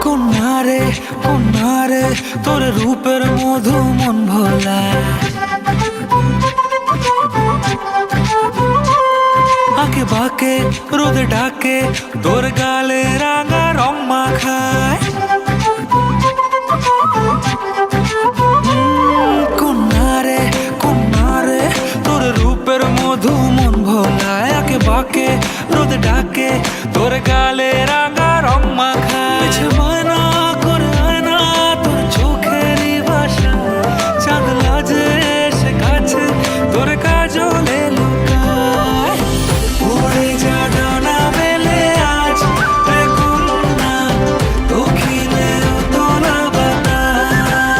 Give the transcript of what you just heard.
কন্যারে কন্যারে তোর রূপের মধু মন ভোলা, আঁকে বাঁকে রোদে ডাকে তোর গালে রাঙা রং মাখায়। কন্যারে কন্যারে তোর রূপের মধু মন ভোলায়, আঁকে বাঁকে রোদে ডাকে তোর গালে রাঙা